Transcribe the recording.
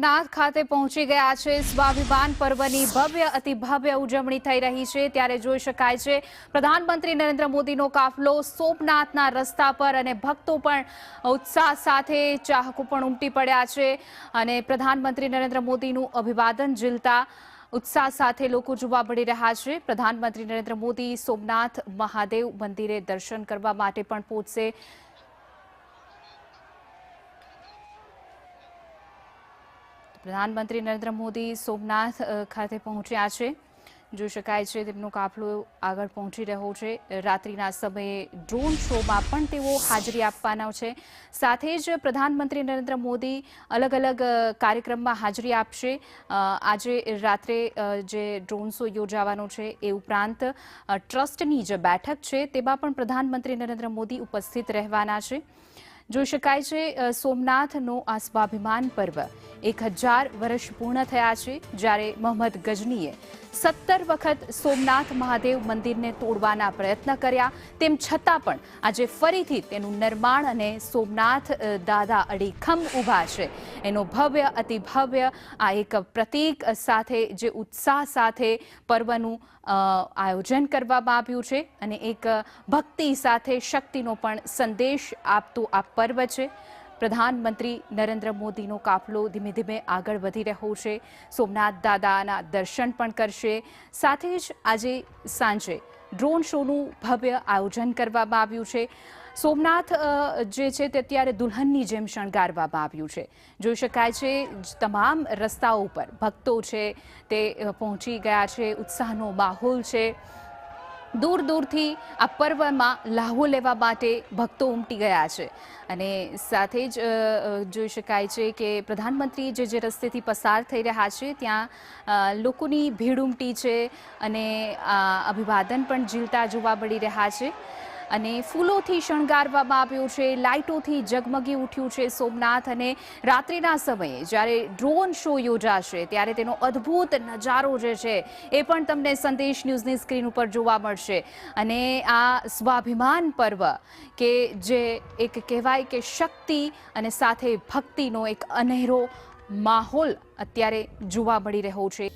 સોમનાથ ખાતે પહોંચી ગયા છે। સ્વાભિમાન પર્વની ભવ્ય અતિ ભવ્ય ઉજવણી થઈ રહી છે ત્યારે જોઈ શકાય છે પ્રધાનમંત્રી નરેન્દ્ર મોદીનો કાફલો સોમનાથના રસ્તા પર અને ભક્તો પણ ઉત્સાહ સાથે ચાહકો પણ ઉમટી પડ્યા છે અને પ્રધાનમંત્રી નરેન્દ્ર મોદીનું અભિવાદન ઝીલતા उत्साह साथे लोको जोवा मळी रह्या छे। प्रधानमंत्री नरेंद्र मोदी सोमनाथ महादेव मंदिरे दर्शन करवा माटे पण पहोंचशे। प्रधानमंत्री नरेंद्र मोदी सोमनाथ खाते पहोंच्या छे। જોઈ શકાય છે તેમનો કાફલો આગળ પહોંચી રહ્યો છે। રાત્રિના સમયે ડ્રોન શોમાં પણ તેઓ હાજરી આપવાના છે। સાથે જ પ્રધાનમંત્રી નરેન્દ્ર મોદી અલગ અલગ કાર્યક્રમમાં હાજરી આપશે। આજે રાત્રે જે ડ્રોન શો યોજાવાનો છે એ ઉપરાંત ટ્રસ્ટની જે બેઠક છે તેમાં પણ પ્રધાનમંત્રી નરેન્દ્ર મોદી ઉપસ્થિત રહેવાના છે। જોઈ શકાય છે સોમનાથનો આ સ્વાભિમાન પર્વ 1000 વર્ષ પૂર્ણ થયા છે જ્યારે મોહમ્મદ ગજનીએ 17 વખત સોમનાથ મહાદેવ મંદિરને તોડવાના પ્રયત્ન કર્યા તેમ છતાં પણ આજે ફરીથી તેનું નિર્માણ અને સોમનાથ દાદા અડીખમ ઊભા છે। એનો ભવ્ય અતિ ભવ્ય આ એક પ્રતીક સાથે જે ઉત્સાહ સાથે પર્વનું આયોજન કરવામાં આવ્યું છે અને એક ભક્તિ સાથે શક્તિનો પણ સંદેશ આપતું આ પર્વ છે। પ્રધાનમંત્રી નરેન્દ્ર મોદીનો કાફલો ધીમે ધીમે આગળ વધી રહ્યો છે। સોમનાથ દાદાના દર્શન પણ કરશે। સાથે જ આજે સાંજે ડ્રોન શોનું ભવ્ય આયોજન કરવામાં આવ્યું છે। સોમનાથ જે છે તે અત્યારે દુલ્હનની જેમ શણગારવામાં આવ્યું છે। જોઈ શકાય છે તમામ રસ્તાઓ પર ભક્તો છે તે પહોંચી ગયા છે। ઉત્સાહનો માહોલ છે। दूर दूरથી આ પર્વમાં લાહો લેવા માટે ભક્તો ઉમટી ગયા છે અને સાથે જ જોઈ શકાય છે કે પ્રધાનમંત્રી જે રસ્તેથી પસાર થઈ રહ્યા છે ત્યાં લોકોની ભીડ ઉમટી છે અને અભિવાદન પણ ઝીલતા જોવા મળી રહ્યા છે અને ફૂલોથી શણગારવામાં આવ્યો છે। લાઇટોથી જગમગી ઉઠ્યું છે સોમનાથ અને રાત્રિના સમયે જ્યારે ડ્રોન શો યોજાશે ત્યારે તેનો અદ્ભુત નજારો જે છે એ પણ તમને સંદેશ ન્યૂઝની સ્ક્રીન ઉપર જોવા મળશે અને આ સ્વાભિમાન પર્વ કે જે એક કહેવાય કે શક્તિ અને સાથે ભક્તિનો એક અનેરો માહોલ અત્યારે જોવા મળી રહ્યો છે।